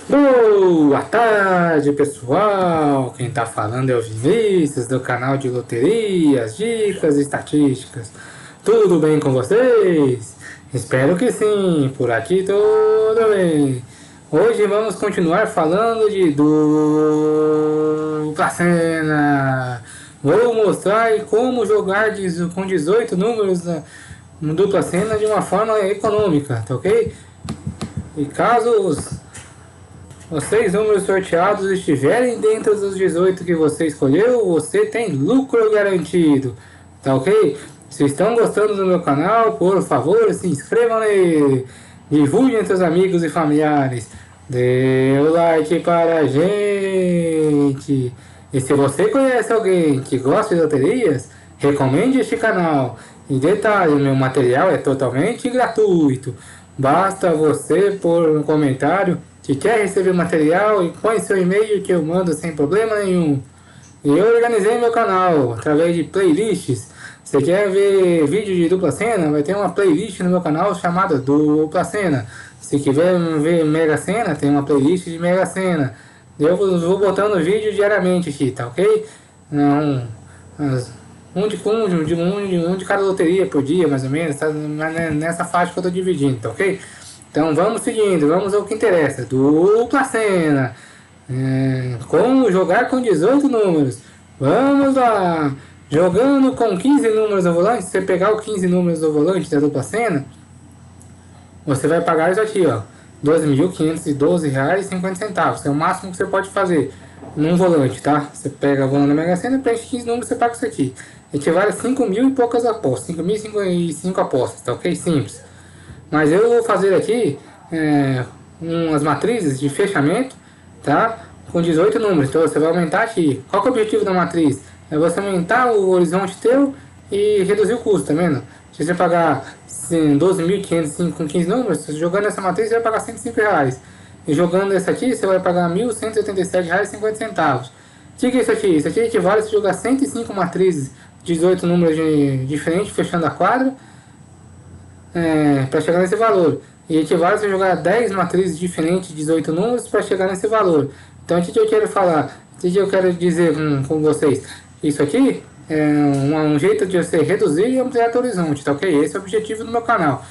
Boa tarde, pessoal! Quem tá falando é o Vinícius, do canal de loterias, dicas e estatísticas. Tudo bem com vocês? Espero que sim, por aqui tudo bem. Hoje vamos continuar falando de dupla cena. Vou mostrar aí como jogar com 18 números no dupla cena de uma forma econômica, tá ok? E caso os 6 números sorteados estiverem dentro dos 18 que você escolheu, você tem lucro garantido, tá ok? Se estão gostando do meu canal, por favor, se inscrevam nele, divulguem entre os amigos e familiares, dê o like para a gente. E se você conhece alguém que gosta de loterias, recomende este canal. E detalhe, meu material é totalmente gratuito. Basta você pôr um comentário que quer receber material e põe seu e-mail que eu mando sem problema nenhum. E eu organizei meu canal através de playlists. Você quer ver vídeo de dupla cena? Vai ter uma playlist no meu canal chamada Dupla Cena. Se quiser ver Mega Sena, tem uma playlist de Mega Sena. Eu vou botando vídeo diariamente aqui, tá ok? Não, um de cada loteria por dia, mais ou menos, tá nessa faixa que eu tô dividindo, tá ok? Então vamos seguindo, vamos ao que interessa. Dupla cena. Como jogar com 18 números. Vamos lá. Jogando com 15 números no volante, se você pegar os 15 números do volante da dupla cena, você vai pagar isso aqui, ó. R$ 12.512,50. É o máximo que você pode fazer num volante, tá? Você pega a volante da Mega Sena, preenche 15 números, você paga isso aqui. Equivale a 5 mil e poucas apostas. 5.005 apostas, tá ok? Simples. Mas eu vou fazer aqui umas matrizes de fechamento, tá? Com 18 números. Então você vai aumentar aqui. Qual que é o objetivo da matriz? É você aumentar o horizonte teu e reduzir o custo, tá vendo? Se você pagar 12.505 com 15 números, jogando essa matriz você vai pagar R$ 105. E jogando essa aqui você vai pagar R$ 1.187,50. O que é isso aqui? Isso aqui equivale a você jogar 105 matrizes, 18 números diferentes, fechando a quadra, para chegar nesse valor. E equivale a você jogar 10 matrizes diferentes, 18 números, para chegar nesse valor. Então o que eu quero falar? O que eu quero dizer com vocês? Isso aqui é um jeito de você reduzir e ampliar o horizonte, tá ok? Esse é o objetivo do meu canal.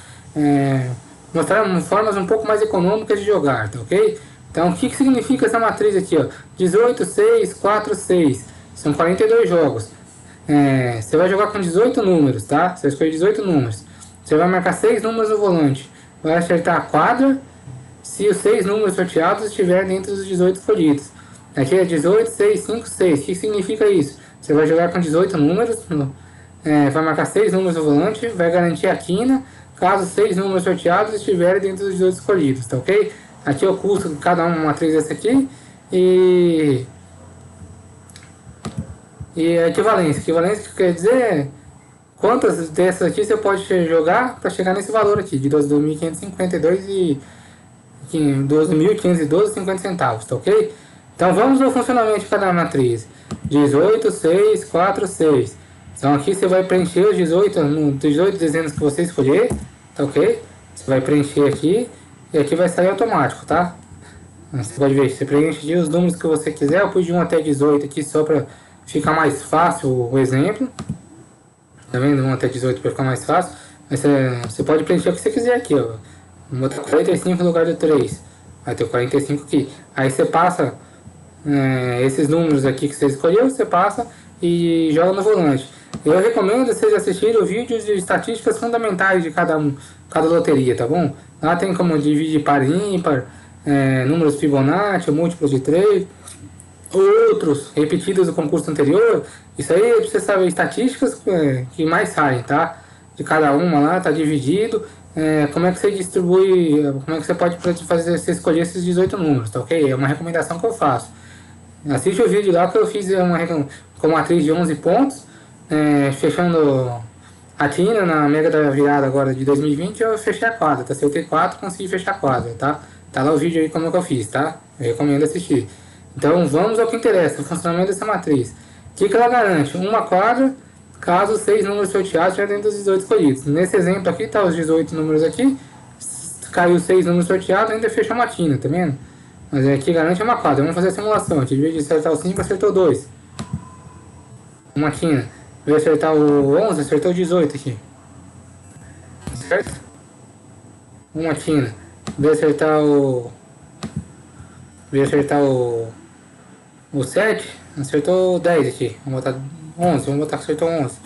Mostrar formas um pouco mais econômicas de jogar, tá ok? Então, o que significa essa matriz aqui, ó? 18, 6, 4, 6. São 42 jogos. Você vai jogar com 18 números, tá? Você escolhe 18 números. Você vai marcar 6 números no volante. Vai acertar a quadra se os 6 números sorteados estiverem dentro dos 18 escolhidos. Aqui é 18, 6, 5, 6. O que significa isso? Você vai jogar com 18 números, vai marcar 6 números no volante, vai garantir a quina, caso 6 números sorteados estiverem dentro dos 18 escolhidos, tá ok? Aqui é o custo de cada uma matriz dessa aqui e a equivalência. Equivalência quer dizer quantas dessas aqui você pode jogar para chegar nesse valor aqui, de 12.552 e 12.512,50 centavos, tá ok? Então vamos ao funcionamento de cada matriz. 18, 6, 4, 6. Então aqui você vai preencher os 18 dezenas que você escolher, tá ok? Você vai preencher aqui e aqui vai sair automático, tá? Você pode ver, você preenche os números que você quiser. Eu pus de 1 até 18 aqui só para ficar mais fácil o exemplo. Tá vendo? 1 até 18 para ficar mais fácil. Mas você pode preencher o que você quiser aqui, ó. Vou botar 45 no lugar do 3. Vai ter 45 aqui. Aí você passa esses números aqui que você escolheu, você passa e joga no volante. Eu recomendo vocês assistirem os vídeos de estatísticas fundamentais de cada loteria, tá bom? Lá tem como dividir par e ímpar, números Fibonacci, múltiplos de 3, outros repetidos do concurso anterior. Isso aí você saber estatísticas que mais saem, tá? De cada uma lá, tá dividido. Como é que você distribui, como é que você pode fazer, você escolher esses 18 números, tá ok? É uma recomendação que eu faço. Assiste o vídeo lá que eu fiz com matriz de 11 pontos, fechando a quina na Mega da Virada agora de 2020, eu fechei a quadra, tá? Acertei 4, consegui fechar a quadra, tá? Tá lá o vídeo aí como que eu fiz, tá? Eu recomendo assistir. Então vamos ao que interessa, o funcionamento dessa matriz. O que ela garante? Uma quadra, caso 6 números sorteados estiverem dentro dos 18 escolhidos. Nesse exemplo aqui, tá os 18 números aqui, caiu 6 números sorteados, ainda fechou uma quina, tá vendo? Mas aqui garante uma quadra. Vamos fazer a simulação. Aqui, em vez de acertar o 5, acertou 2. Uma quina. Em vez de acertar o 11, acertou o 18 aqui. Certo? Uma quina. Em vez de acertar o... Em vez de acertar o 7, acertou 10 aqui. Vamos botar 11. Vamos botar que acertou 11.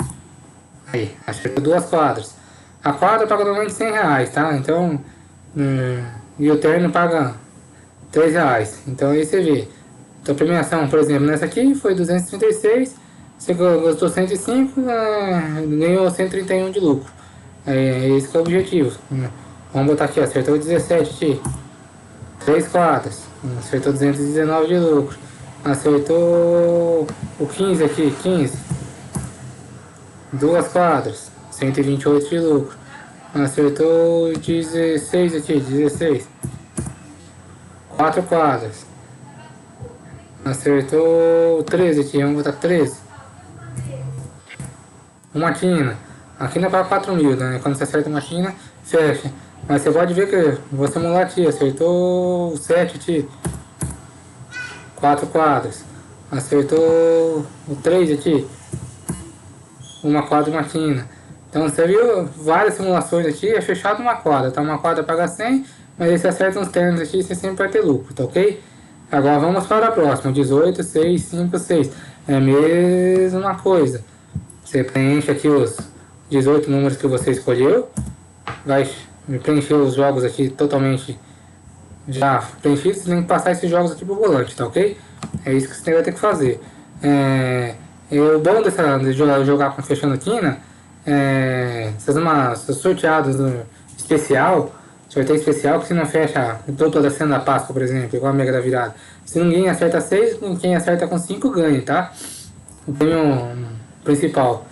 Aí, acertou 2 quadras. A quadra paga normalmente R$100, tá? Então... e o terno paga R$3. Então aí você vê. Então a premiação, por exemplo, nessa aqui foi 236. Você gastou 105, ganhou 131 de lucro. Esse que é o objetivo. Vamos botar aqui, ó, acertou 17 aqui. 3 quadras. Acertou 219 de lucro. Acertou o 15 aqui, 15. 2 quadras. 128 de lucro. Acertou 16 aqui, 16. 4 quadras. Acertou 13 aqui, vamos botar 13. Uma quina. A quina para 4.000, né? Quando você acerta uma quina, fecha. Mas você pode ver que vou simular aqui, acertou 7 aqui. 4 quadras. Acertou o 3 aqui. Uma quadra e uma quina. Então você viu várias simulações aqui, é fechado uma quadra, tá? Uma quadra paga 100, mas aí você acerta uns ternos aqui, você sempre vai ter lucro, tá ok? Agora vamos para a próxima, 18, 6, 5, 6. É a mesma coisa. Você preenche aqui os 18 números que você escolheu. Vai preencher os jogos aqui totalmente já preenchidos. Você tem que passar esses jogos aqui pro volante, tá ok? É isso que você vai ter que fazer. O bom de jogar com fechando quina, essas sorteadas especial, sorteio especial que se não fecha toda a cena da Páscoa, por exemplo, igual a Mega da Virada. Se ninguém acerta 6, quem acerta com 5 ganha, tá? O prêmio principal.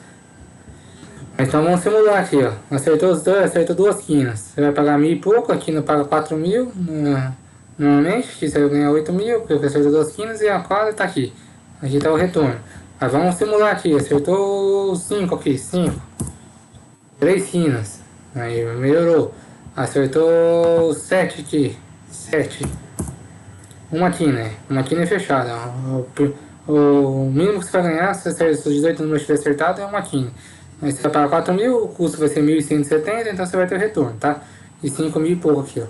Então vamos simular aqui, ó. Acertou os dois, acertou 2 quinas. Você vai pagar 1.000 e pouco, a quina paga 4.000. Normalmente, aqui você vai ganhar 8.000, porque você acertou 2 quinas e a quadra tá aqui. Aqui tá o retorno. Mas vamos simular aqui, acertou 5 aqui, 5. 3 quinas. Aí melhorou. Acertou 7 aqui, 7. Uma quina é fechada. O mínimo que você vai ganhar, se os 18 números estiver acertado, é uma quina. Mas você vai pagar 4.000, o custo vai ser 1.170, então você vai ter o retorno, tá? E 5.000 e pouco aqui, ó.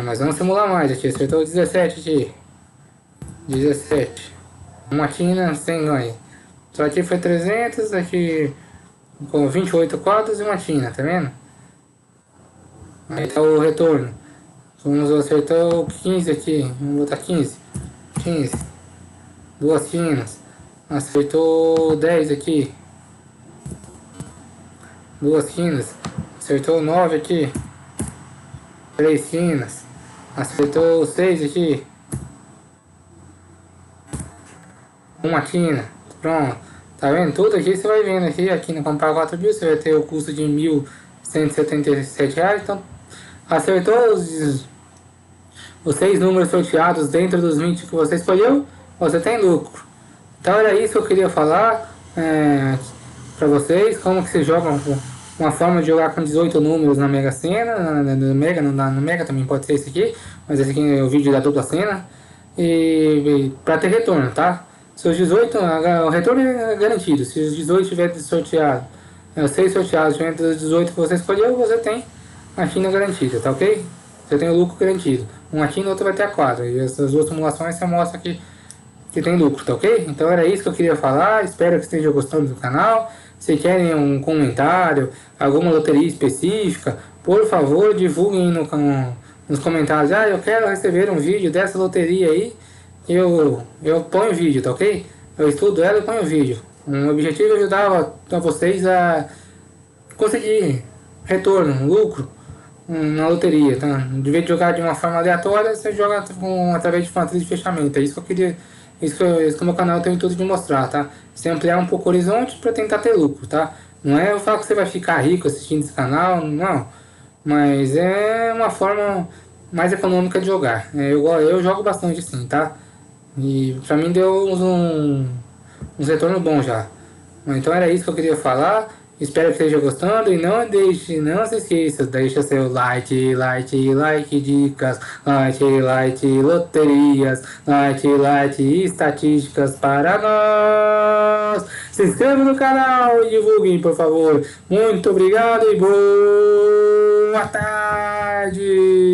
Mas vamos simular mais aqui. Acertou 17 aqui. 17. Uma quina sem ganho. Só aqui foi 300, aqui com 28 quadros e uma quina, tá vendo? Aí tá o retorno. Vamos acertar o 15 aqui. Vamos botar 15. 15. 2 quinas. Acertou 10 aqui. 2 quinas. Acertou 9 aqui. 3 quinas. Acertou 6 aqui. Uma quina. Pronto. Tá vendo? Tudo aqui você vai vendo aqui. A quina comprar 4.000, você vai ter o custo de R$1.177. Então, acertou os 6 números sorteados dentro dos 20 que você escolheu, você tem lucro. Então era isso que eu queria falar para vocês, como que se joga uma forma de jogar com 18 números na Mega Sena, no Mega também pode ser esse aqui, mas esse aqui é o vídeo da dupla Sena, e para ter retorno, tá? Se os 18, o retorno é garantido, se os 18 tiver sorteado, os 6 sorteados entre os 18 que você escolheu, você tem a quina garantida, tá ok? Você tem o lucro garantido. Uma quina, outra vai ter a quadra. E essas duas simulações você mostra que tem lucro, tá ok? Então era isso que eu queria falar. Espero que estejam gostando do canal. Se querem um comentário, alguma loteria específica, por favor, divulguem nos comentários. Eu quero receber um vídeo dessa loteria aí. Eu ponho o vídeo, tá ok? Eu estudo ela e ponho o vídeo. O objetivo é ajudar a vocês a conseguir retorno, lucro na loteria, tá? De vez de jogar de uma forma aleatória, você joga através de matriz de fechamento. É isso que eu queria, isso que o meu canal tem o intuito de mostrar, tá? Você ampliar um pouco o horizonte para tentar ter lucro, tá? Não é eu falar que você vai ficar rico assistindo esse canal, não. Mas é uma forma mais econômica de jogar. Eu jogo bastante assim, tá? E pra mim deu uns retornos bons já. Então era isso que eu queria falar. Espero que esteja gostando e não se esqueça, deixa seu like, dicas, like, loterias, like, estatísticas para nós. Se inscreva no canal e divulguem, por favor. Muito obrigado e boa tarde!